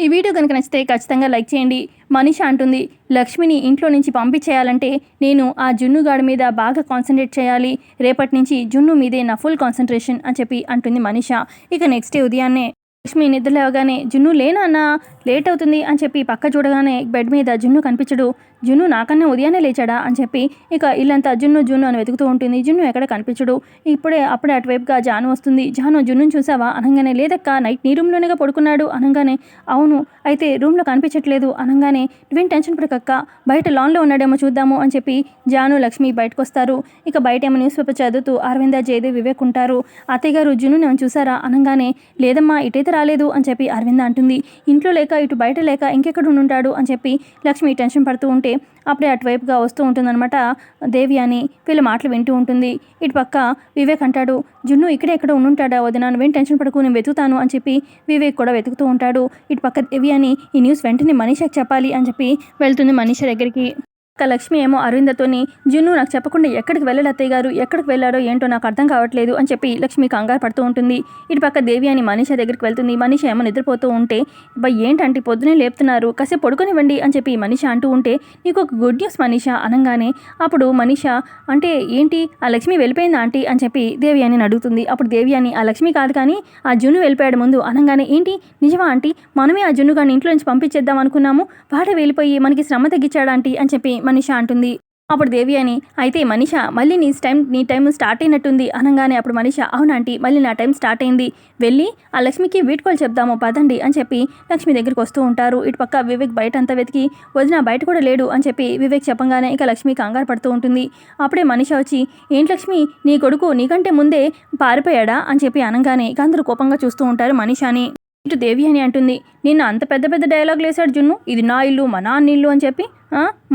ఈ వీడియో కనుక నచ్చితే ఖచ్చితంగా లైక్ చేయండి. మనీష అంటుంది, లక్ష్మిని ఇంట్లో నుంచి పంపించేయాలంటే నేను ఆ జున్నుగాడి మీద బాగా కాన్సన్ట్రేట్ చేయాలి. రేపటి నుంచి జున్ను మీదే నా ఫుల్ కాన్సన్ట్రేషన్ అని చెప్పి అంటుంది మనీష. ఇక నెక్స్ట్ డే ఉదయాన్నే లక్ష్మి నిద్ర లేవగానే జున్ను లేనా, లేట్ అవుతుంది అని చెప్పి పక్క చూడగానే బెడ్ మీద జున్ను కనిపించడు. జున్ను నాకన్నా ఉదయాన్నే లేచాడా అని చెప్పి ఇక ఇల్లంతా జున్ను అని వెతుకుతూ ఉంటుంది. జున్ను ఎక్కడ కనిపించడు. అప్పుడే అటువైపుగా జాను వస్తుంది. జాను, జున్నుని చూసావా అనగానే, లేదక్క నైట్ నీ రూమ్లోనేగా పడుకున్నాడు అనగానే, అవును అయితే రూమ్లో కనిపించట్లేదు అనగానే, నువ్వేం టెన్షన్ పడకక్క, బయట లాన్లో ఉన్నాడేమో చూద్దాము అని చెప్పి జాను లక్ష్మి బయటకు వస్తారు. ఇక బయట ఏమో న్యూస్ పేపర్ చదువుతూ అరవింద, జయదేవ్, వివేక్ ఉంటారు. అత్తయ్య గారు జున్నుని ఏమైనా చూసారా అనగానే, లేదమ్మా ఇటైతే రాలేదు అని చెప్పి అరవింద అంటుంది. ఇంట్లో లేక ఇటు బయట లేక ఇంకెక్కడ ఉంటాడు అని చెప్పి లక్ష్మి టెన్షన్ పడుతూ ఉంటే అప్పుడే అటువైపుగా వస్తూ ఉంటుందన్నమాట దేవి అని వీళ్ళ మాటలు వింటూ ఉంటుంది. ఇటు పక్క వివేక్ అంటాడు, జున్ను ఇక్కడే ఎక్కడ ఉండుంటాడా వదిన, నువ్వేం టెన్షన్ పడుకు, నేను వెతుకుతాను అని చెప్పి వివేక్ కూడా వెతుకుతూ ఉంటాడు. ఇటు పక్క దేవి అని ఈ న్యూస్ వెంటనే మనీషాకి చెప్పాలి అని చెప్పి వెళ్తుంది మనీష దగ్గరికి. లక్ష్మి ఏమో అరవిందతోని, జున్ను నాకు చెప్పకుండా ఎక్కడికి వెళ్ళాడు అత్తయ్య గారు, ఎక్కడికి వెళ్ళాడో ఏంటో నాకు అర్థం కావట్లేదు అని చెప్పి లక్ష్మి కంగారు పడుతూ ఉంటుంది. ఇటు పక్క దేవి అని మనీష దగ్గరికి వెళ్తుంది. మనీష ఏమో నిద్రపోతూ ఉంటే, ఏంటంటే పొద్దునే లేపుతున్నారు, కాసేపు పడుకొనివ్వండి అని చెప్పి మనీష అంటూ ఉంటే, నీకు ఒక గుడ్ న్యూస్ మనీష అనగానే అప్పుడు మనీష, అంటే ఏంటి ఆ లక్ష్మి వెళ్ళిపోయిందా ఆంటీ అని చెప్పి దేవి అని అడుగుతుంది. అప్పుడు దేవి అని, ఆ లక్ష్మి కాదు కానీ ఆ జున్ను వెళ్ళిపోయాడు ముందు అనగానే, ఏంటి నిజమా ఆంటీ, మనమే ఆ జున్ను గాని ఇంట్లో నుంచి పంపించేద్దాం అనుకున్నాము, వాడే వెళ్ళిపోయి మనకి శ్రమ తగ్గించాడా ఆంటీ అని చెప్పి మనీష అంటుంది. అప్పుడు దేవి అని, అయితే మనీష మళ్ళీ నీ టైం స్టార్ట్ అయినట్టుంది అనగానే అప్పుడు మనీష, అవునాంటీ మళ్ళీ నా టైం స్టార్ట్ అయింది, వెళ్ళి ఆ లక్ష్మికి వీడ్కోలు చెప్దాము పదండి అని చెప్పి లక్ష్మి దగ్గరికి వస్తూ ఉంటారు. ఇటు పక్క వివేక్ బయట అంతా వెతికి, వదిన బయట కూడా లేడు అని చెప్పి వివేక్ చెప్పంగానే ఇక లక్ష్మి కంగారు పడుతూ ఉంటుంది. అప్పుడే మనీష వచ్చి, ఏంటి లక్ష్మి నీ కొడుకు నీకంటే ముందే పారిపోయాడా అని చెప్పి అనగానే ఇక అందరూ కోపంగా చూస్తూ ఉంటారు మనీషాని. ఇటు దేవి అని అంటుంది, నిన్న అంత పెద్ద పెద్ద డైలాగులు వేశాడు జున్ను, ఇది నా ఇల్లు మా నాన్న ఇల్లు అని చెప్పి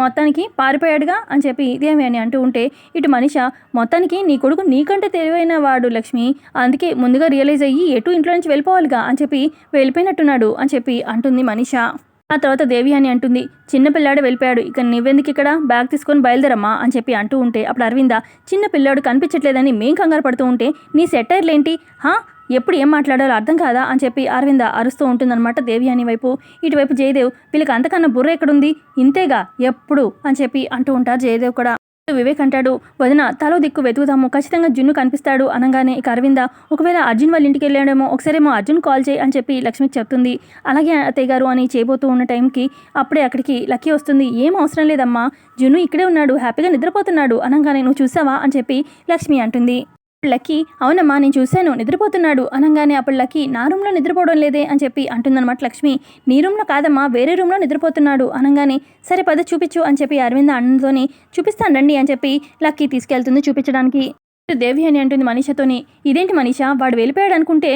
మొత్తానికి పారిపోయాడుగా అని చెప్పి దేవి అని అంటూ ఉంటే ఇటు మనీష, మొత్తానికి నీ కొడుకు నీకంటే తెలివైన వాడు లక్ష్మి, అందుకే ముందుగా రియలైజ్ అయ్యి ఎటు ఇంట్లో నుంచి వెళ్ళిపోవాలిగా అని చెప్పి వెళ్ళిపోయినట్టున్నాడు అని చెప్పి అంటుంది మనీష. ఆ తర్వాత దేవి అని అంటుంది, చిన్న పిల్లాడు వెళ్ళిపోయాడు, ఇక నువ్వెందుకు ఇక్కడ, బ్యాగ్ తీసుకొని బయలుదేరమ్మా అని చెప్పి అంటూ ఉంటే అప్పుడు అరవింద, చిన్న పిల్లాడు కనిపించట్లేదని మేం కంగారు పడుతూ ఉంటే నీ సెటైర్లేంటి, ఎప్పుడు ఏం మాట్లాడాలో అర్థం కాదా అని చెప్పి అరవింద అరుస్తూ ఉంటుందన్నమాట దేవి అని వైపు. ఇటువైపు జయదేవ్, వీళ్ళకి అంతకన్నా బుర్ర ఎక్కడుంది, ఇంతేగా ఎప్పుడు అని చెప్పి అంటూ ఉంటారు జయదేవ్ కూడా. వివేక్ అంటాడు, వదిన తలో దిక్కు వెతుకుతాము, ఖచ్చితంగా జున్ను కనిపిస్తాడు అనగానే ఇక అరవింద, ఒకవేళ అర్జున్ వాళ్ళ ఇంటికి వెళ్ళాడేమో, ఒకసారేమో అర్జున్ కాల్ చేయి అని చెప్పి లక్ష్మికి చెప్తుంది. అలాగే అత్తయ్య గారు అని చేయబోతూ ఉన్న టైంకి అప్పుడే అక్కడికి లక్కీ వస్తుంది. ఏం అవసరం లేదమ్మా, జున్ను ఇక్కడే ఉన్నాడు, హ్యాపీగా నిద్రపోతున్నాడు అనగానే, నువ్వు చూసావా అని చెప్పి లక్ష్మి అంటుంది. లక్కీ, అవునమ్మా నేను చూశాను నిద్రపోతున్నాడు అనగానే అప్పుడు లక్కీ, నా రూమ్లో నిద్రపోవడం లేదే అని చెప్పి అంటుందన్నమాట లక్ష్మి. నీ రూమ్లో కాదమ్మా వేరే రూమ్లో నిద్రపోతున్నాడు అనగానే, సరే పద చూపించు అని చెప్పి అరవింద అన్నతోని, చూపిస్తాను రండి అని చెప్పి లక్కీ తీసుకెళ్తుంది చూపించడానికి. దేవి అని అంటుంది మనీషతోని, ఇదేంటి మనీష వాడు వెళ్ళిపోయాడు అనుకుంటే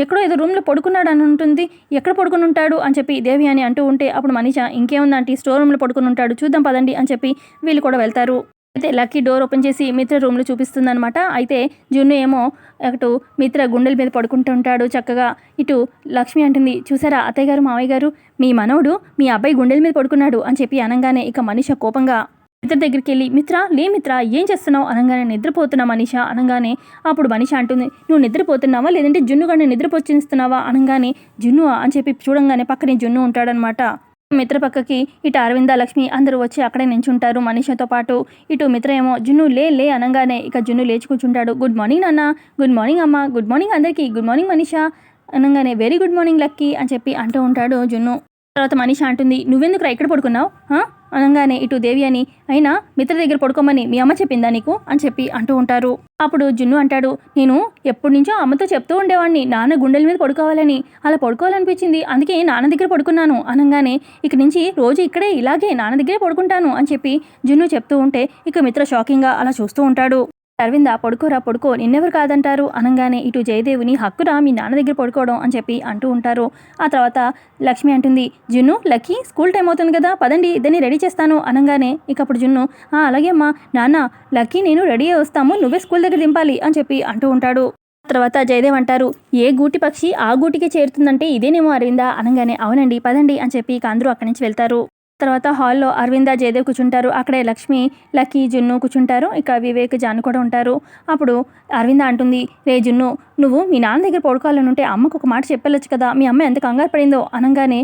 ఎక్కడో ఏదో రూమ్లో పడుకున్నాడు అని ఉంటుంది, ఎక్కడ పడుకుని ఉంటాడు అని చెప్పి దేవి అని అంటూ ఉంటే అప్పుడు మనీష, ఇంకేముందంటే స్టోర్ రూమ్లో పడుకుని ఉంటాడు, చూద్దాం పదండి అని చెప్పి వీళ్ళు కూడా వెళ్తారు. అయితే లక్కీ డోర్ ఓపెన్ చేసి మిత్ర రూమ్లో చూపిస్తుంది అనమాట. అయితే జున్ను ఏమో అటు మిత్ర గుండెల మీద పడుకుంటూ ఉంటాడు చక్కగా. ఇటు లక్ష్మి అంటుంది, చూసారా అత్తయ్య గారు, మావయ్య గారు, మీ మనవడు మీ అబ్బాయి గుండెల మీద పడుకున్నాడు అని చెప్పి అనగానే ఇక మనీష కోపంగా మిత్ర దగ్గరికి వెళ్ళి, మిత్ర ఏం చేస్తున్నావు అనగానే, నిద్రపోతున్నా మనీష అనగానే అప్పుడు మనీష అంటుంది, నువ్వు నిద్రపోతున్నావా లేదంటే జున్ను గారిని నిద్రపోచ్చిస్తున్నావా అనగానే, జున్ను అని చెప్పి చూడంగానే పక్కనే జున్ను ఉంటాడనమాట. మిత్ర పక్కకి ఇటు అరవింద, లక్ష్మి అందరూ వచ్చి అక్కడే నించుంటారు మనీషతో పాటు. ఇటు మిత్ర ఏమో జున్ను లే అనగానే ఇక జున్ను లేచి కూర్చుంటాడు. గుడ్ మార్నింగ్ నాన్న, గుడ్ మార్నింగ్ అమ్మ, గుడ్ మార్నింగ్ అందరికీ, గుడ్ మార్నింగ్ మనీష అనగానే, వెరీ గుడ్ మార్నింగ్ లక్కీ అని చెప్పి అంటూ ఉంటాడు జున్ను. తర్వాత మనీష అంటుంది, నువ్వెందుకురా ఇక్కడ పడుకున్నావు అనగానే ఇటు దేవి అని, అయినా మిత్ర దగ్గర పడుకోమని మీ అమ్మ చెప్పిందా నీకు అని చెప్పి అంటూ ఉంటారు. అప్పుడు జున్ను అంటాడు, నేను ఎప్పటి నుంచో అమ్మతో చెప్తూ ఉండేవాడిని నాన్న గుండెల మీద పడుకోవాలని, అలా పడుకోవాలనిపించింది, అందుకే నాన్న దగ్గర పడుకున్నాను అనగానే, ఇక నుంచి రోజు ఇక్కడే ఇలాగే నాన్న దగ్గరే పడుకుంటాను అని చెప్పి జున్ను చెప్తూ ఉంటే ఇక మిత్ర షాకింగ్గా అలా చూస్తూ ఉంటాడు. అరవింద, పడుకో నిన్నెవరు కాదంటారు అనగానే ఇటు జయదేవుని, హక్కురా మీ నాన్న దగ్గర పడుకోవడం అని చెప్పి అంటూ ఉంటారు. ఆ తర్వాత లక్ష్మి అంటుంది, జున్ను లక్కీ స్కూల్ టైం అవుతుంది కదా పదండి ఇద్దరిని రెడీ చేస్తాను అనగానే ఇక అప్పుడు జున్ను, అలాగే అమ్మా, నాన్న లక్కీ నేను రెడీ అయ్యి వస్తాము, నువ్వే స్కూల్ దగ్గర దింపాలి అని చెప్పి అంటూ ఉంటాడు. తర్వాత జయదేవ్ అంటారు, ఏ గూటి పక్షి ఆ గూటికి చేరుతుందంటే ఇదేనేమో అరవింద అనగానే, అవునండి పదండి అని చెప్పి ఇక అందరూ అక్కడి నుంచి వెళ్తారు. తర్వాత హాల్లో అరవింద జయదేవ్ కూర్చుంటారు. అక్కడే లక్ష్మి, లక్కీ, జున్ను కూర్చుంటారు. ఇక వివేక్, జాను కూడా ఉంటారు. అప్పుడు అరవింద అంటుంది, రే జున్ను, నువ్వు మీ నాన్న దగ్గర పడుకోవాలని ఉంటే అమ్మకు ఒక మాట చెప్పెళ్ళొచ్చు కదా, మీ అమ్మ ఎంత కంగారు పడిందో అనగానే,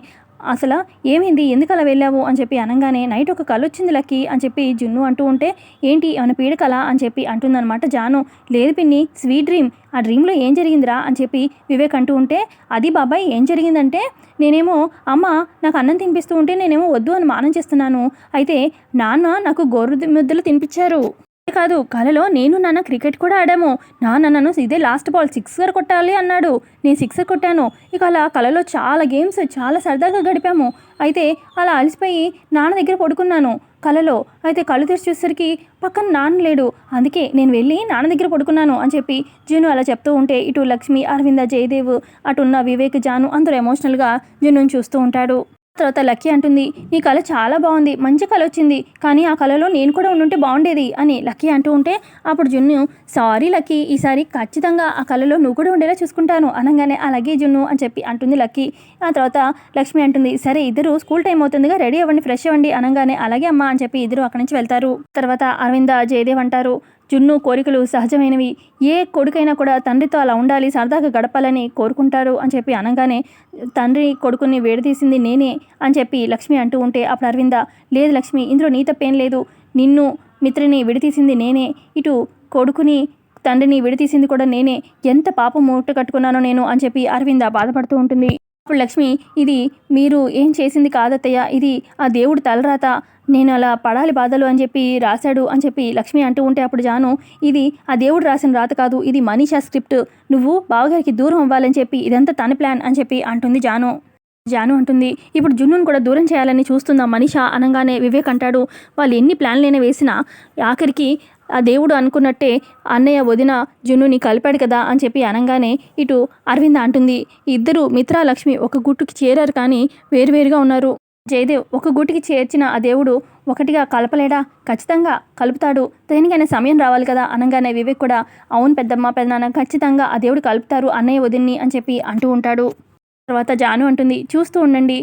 అసలు ఏమైంది, ఎందుకు అలా వెళ్ళావు అని చెప్పి అనగానే, నైట్ ఒక కళ వచ్చింది లక్కీ అని చెప్పి జున్ను అంటూ ఉంటే, ఏంటి ఏమైనా పీడకల అని చెప్పి అంటుందన్నమాట జాను. లేదు పిన్ని, స్వీట్ డ్రీమ్, ఆ డ్రీమ్లో ఏం జరిగిందిరా అని చెప్పి వివేక్ అంటూ ఉంటే, అది బాబాయ్ ఏం జరిగిందంటే, నేనేమో అమ్మ నాకు అన్నం తినిపిస్తూ ఉంటే నేనేమో వద్దు అని మానం చేస్తున్నాను. అయితే నాన్న నాకు గోరు ముద్దలు తినిపించారు. కాదు, కలలో నేను నాన్న క్రికెట్ కూడా ఆడాము. నాన్న నన్ను ఇదే లాస్ట్ బాల్ సిక్సర్ కొట్టాలి అన్నాడు. నేను సిక్సర్ కొట్టాను. ఇక అలా కలలో చాలా గేమ్స్ చాలా సరదాగా గడిపాము. అయితే అలా అలసిపోయి నాన్న దగ్గర పడుకున్నాను కలలో. అయితే కళ్ళు తెరిచి చూసేసరికి పక్కన నాన్న లేడు. అందుకే నేను వెళ్ళి నాన్న దగ్గర పడుకున్నాను అని చెప్పి జున్ను అలా చెప్తూ ఉంటే, ఇటు లక్ష్మి, అరవింద, జయదేవ్, అటున్న వివేక్, జాను అందరూ ఎమోషనల్గా జున్నుని చూస్తూ ఉంటాడు. తర్వాత లక్కీ అంటుంది, నీ కళ చాలా బాగుంది, మంచి కళ వచ్చింది, కానీ ఆ కళలో నేను కూడా ఉండుంటే బాగుండేది అని లక్కీ అంటూ ఉంటే, అప్పుడు జున్ను, సారీ లక్కీ, ఈసారి ఖచ్చితంగా ఆ కళలో నువ్వు కూడా ఉండేలా చూసుకుంటాను అనగానే, అలాగే జున్ను అని చెప్పి అంటుంది లక్కీ. ఆ తర్వాత లక్ష్మి అంటుంది, సరే ఇద్దరు స్కూల్ టైం అవుతుందిగా రెడీ అవ్వండి, ఫ్రెష్ అవ్వండి అనగానే, అలాగే అమ్మ అని చెప్పి ఇద్దరు అక్కడి నుంచి వెళ్తారు. తర్వాత అరవింద, జయదేవ్ అంటారు, జున్ను కోరికలు సహజమైనవి, ఏ కొడుకైనా కూడా తండ్రితో అలా ఉండాలి, సరదాగా గడపాలని కోరుకుంటారు అని చెప్పి అనగానే, తండ్రి కొడుకుని వేడదీసింది నేనే అని చెప్పి లక్ష్మి అంటూ ఉంటే, అప్పుడు అరవింద, లేదు లక్ష్మి, ఇందులో నీ తప్పేం లేదు, నిన్ను మిత్రుని విడతీసింది నేనే, ఇటు కొడుకుని తండ్రిని విడతీసింది కూడా నేనే, ఎంత పాపం మూట కట్టుకున్నానో నేను అని చెప్పి అరవింద బాధపడుతూ ఉంటుంది. అప్పుడు లక్ష్మి, ఇది మీరు ఏం చేసింది కాదత్తయ్య, ఇది ఆ దేవుడు తలరాత, నేను అలా పడాలి బాధలు అని చెప్పి రాశాడు అని చెప్పి లక్ష్మి అంటూ ఉంటే, అప్పుడు జాను, ఇది ఆ దేవుడు రాసిన రాత కాదు, ఇది మనీషా స్క్రిప్ట్, నువ్వు బావగారికి దూరం అవ్వాలని చెప్పి ఇదంతా తన ప్లాన్ అని చెప్పి అంటుంది జాను. జాను అంటుంది, ఇప్పుడు జున్నును కూడా దూరం చేయాలని చూస్తుందా మనీషా అనగానే, వివేక్ అంటాడు, వాళ్ళు ఎన్ని ప్లాన్లైనా వేసినా ఆఖరికి ఆ దేవుడు అనుకున్నట్టే అన్నయ్య వదిన జున్నుని కలిపాడు కదా అని చెప్పి అనగానే, ఇటు అరవింద అంటుంది, ఇద్దరు మిత్ర, లక్ష్మి ఒక గుట్టుకి చేరారు కానీ వేరువేరుగా ఉన్నారు. జయదేవ్ ఒక గూటికి చేర్చిన ఆ దేవుడు ఒకటిగా కలపలేడా, ఖచ్చితంగా కలుపుతాడు, దేనికైనా సమయం రావాలి కదా అనగానే, వివేక్ కూడా, అవును పెద్దమ్మ, పెద్దనాన్న, ఖచ్చితంగా ఆ దేవుడు కలుపుతారు అన్నయ్య వదిన్ని అని చెప్పి అంటూ ఉంటాడు. తర్వాత జాను అంటుంది, చూస్తూ ఉండండి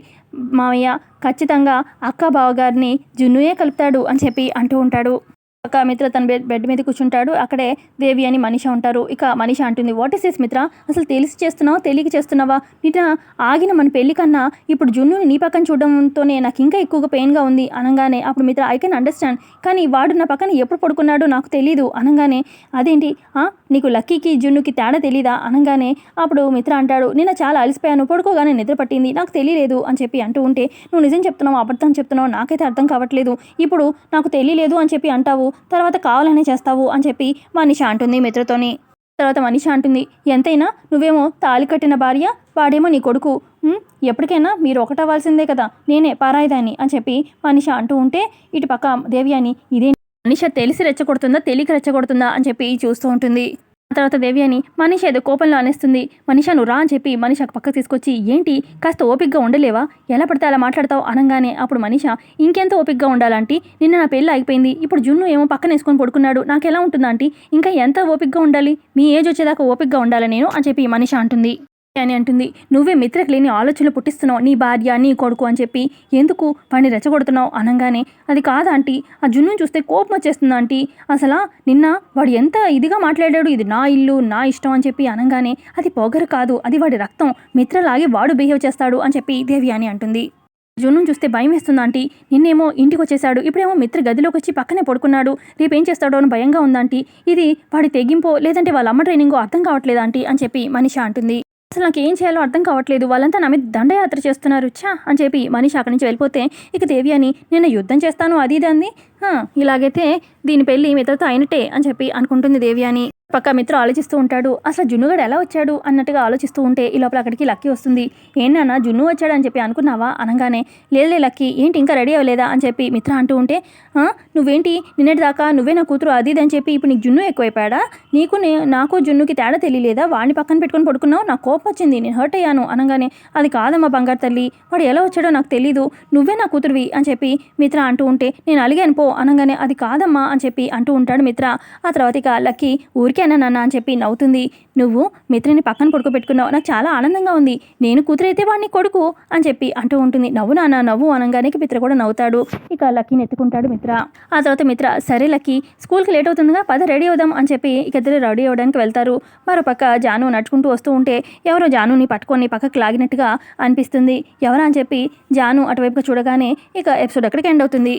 మావయ్య, ఖచ్చితంగా అక్క బావగారిని జున్నుయే కలుపుతాడు అని చెప్పి అంటూ ఉంటాడు. ఒక మిత్ర తన బెడ్ మీద కూర్చుంటాడు. అక్కడే దేవి అని మనీషా ఉంటారు. ఇక మనీషా అంటుంది, వాట్ ఇస్ దిస్ మిత్ర, అసలు తెలిసి చేస్తున్నావా తెలియక చేస్తున్నావా, నిన్న ఆగిన మన పెళ్లి కన్నా ఇప్పుడు జున్నుని నీ పక్కన చూడడంతోనే నాకు ఇంకా ఎక్కువగా పెయిన్గా ఉంది అనగానే, అప్పుడు మిత్ర, ఐ కెన్ అండర్స్టాండ్, కానీ వాడు నా పక్కన ఎప్పుడు పడుకున్నాడో నాకు తెలీదు అనగానే, అదేంటి నీకు లక్కీకి జున్నుకి తేడా తెలీదా అనగానే, అప్పుడు మిత్ర అంటాడు, నిన్న చాలా అలసిపోయాను, పడుకోగానే నిద్ర పట్టింది, నాకు తెలియలేదు అని చెప్పి అంటూ ఉంటే, నువ్వు నిజం చెప్తున్నావు అబద్ధం చెప్తున్నావు నాకైతే అర్థం కావట్లేదు, ఇప్పుడు నాకు తెలియలేదు అని చెప్పి అంటావు, తర్వాత కావాలనే చేస్తావు అని చెప్పి మనీషా అంటుంది మిత్రతోని. తర్వాత మనీషా అంటుంది, ఎంతైనా నువ్వేమో తాళి కట్టిన భార్య, వాడేమో నీ కొడుకు, ఎప్పటికైనా మీరు ఒకటవ్వాల్సిందే కదా, నేనే పారాయిదాన్ని అని చెప్పి మనీషా అంటూ ఉంటే, ఇటు పక్క దేవి అని, ఇదే మనీషా తెలిసి రెచ్చగొడుతుందా తెలియక రెచ్చగొడుతుందా అని చెప్పి చూస్తూ ఉంటుంది. తర్వాత దేవి అని, మనీషా ఏదో కోపంలో అనేస్తుంది, మనీషా నువ్వు రా అని చెప్పి మనీషాకు పక్క తీసుకొచ్చి, ఏంటి కాస్త ఓపిక్గా ఉండలేవా, ఎలా పడితే అలా మాట్లాడతావు అనగానే, అప్పుడు మనీషా, ఇంకెంత ఓపిక్గా ఉండాలంటీ, నిన్న నా పెళ్ళి అయిపోయింది, ఇప్పుడు జున్ను ఏమో పక్కన వేసుకొని పడుకున్నాడు, నాకు ఎలా ఉంటుందంటీ, ఇంకా ఎంత ఓపిక్గా ఉండాలి, మీ ఏజ్ వచ్చేదాకా ఓపిక్గా ఉండాలి నేను అని చెప్పి మనీషా అంటుంది. అని అంటుంది, నువ్వే మిత్రకు లేని ఆలోచనలు పుట్టిస్తున్నావు, నీ భార్య నీ కొడుకు అని చెప్పి ఎందుకు వాడిని రెచ్చగొడుతున్నావు అనగానే, అది కాదంటీ, ఆ జున్నుని చూస్తే కోపం వచ్చేస్తుంది ఆంటీ, అసలు నిన్న వాడు ఎంత ఇదిగా మాట్లాడాడు, ఇది నా ఇల్లు నా ఇష్టం అని చెప్పి అనగానే, అది పొగరు కాదు, అది వాడి రక్తం, మిత్రలాగే వాడు బిహేవ్ చేస్తాడు అని చెప్పి దేవి అని అంటుంది. జున్నుని చూస్తే భయం వేస్తుంది ఆంటీ, నిన్నేమో ఇంటికి వచ్చేసాడు, ఇప్పుడేమో మిత్ర గదిలోకి వచ్చి పక్కనే పడుకున్నాడు, రేపేం చేస్తాడో అని భయంగా ఉందాంటీ, ఇది వాడి తెగింపో లేదంటే వాళ్ళ అమ్మ ట్రైనింగో అర్థం కావట్లేదు ఆంటీ అని చెప్పి మనీషా అంటుంది. అసలు నాకు ఏం చేయాలో అర్థం కావట్లేదు, వాళ్ళంతా నా మీద దండయాత్ర చేస్తున్నారు ఛా అని చెప్పి మనీషా అక్కడి నుంచి వెళ్ళిపోతే, ఇక దేవి అని, నేను యుద్ధం చేస్తాను అది ఇది అంది, ఇలాగైతే దీని పెళ్ళి మిత్రతో అయినట్టే అని చెప్పి అనుకుంటుంది దేవి అని. పక్క మిత్ర ఆలోచిస్తూ ఉంటాడు, అసలు జున్నుగాడు ఎలా వచ్చాడు అన్నట్టుగా ఆలోచిస్తూ ఉంటే, ఈ లోపల అక్కడికి లక్కీ వస్తుంది. ఏంటన్నా జున్ను వచ్చాడు అని చెప్పి అనుకున్నావా అనగానే, లేదులే లక్కీ, ఏంటి ఇంకా రెడీ అవ్వలేదా అని చెప్పి మిత్ర అంటూ ఉంటే, నువ్వేంటి నిన్నటి దాకా నువ్వే నా కూతురు అది ఇది అని చెప్పి ఇప్పుడు నీకు జున్ను ఎక్కువైపోయాడా, నాకు జున్నుకి తేడా తెలియలేదా, వాడిని పక్కన పెట్టుకొని పడుకున్నావు, నాకు కోపం వచ్చింది, నేను హర్ట్ అయ్యాను అనగానే, అది కాదమ్మా బంగారు తల్లి, వాడు ఎలా వచ్చాడో నాకు తెలీదు, నువ్వే నా కూతురువి అని చెప్పి మిత్ర అంటూ ఉంటే, నేను అలిగాను పో అనగానే, అది కాదమ్మా అని చెప్పి అంటూ ఉంటాడు మిత్ర. ఆ తర్వాత ఇక లక్కీ ఊరికేనా నాన్న అని చెప్పి నవ్వుతుంది. నువ్వు మిత్రని పక్కన పడుకోబెట్టుకున్నావు, నాకు చాలా ఆనందంగా ఉంది. నేను కూతురైతే వాడిని కొడుకు అని చెప్పి అంటూ ఉంటుంది. నవ్వు నాన్న నవ్వు అనగానే మిత్ర కూడా నవ్వుతాడు. ఇక లక్కీని ఎత్తుకుంటాడు మిత్ర. ఆ తర్వాత మిత్ర సరే లక్కీ స్కూల్కి లేట్ అవుతుందిగా, పద రెడీ అవుదాం అని చెప్పి ఇక ఇద్దరు రెడీ అవ్వడానికి వెళ్తారు. మరోపక్క జాను నడుచుకుంటూ వస్తూ ఉంటే ఎవరో జానుని పట్టుకొని పక్కకు లాగినట్టుగా అనిపిస్తుంది. ఎవరా అని చెప్పి జాను అటువైపుగా చూడగానే ఇక ఎపిసోడ్ అక్కడికి ఎండ్ అవుతుంది.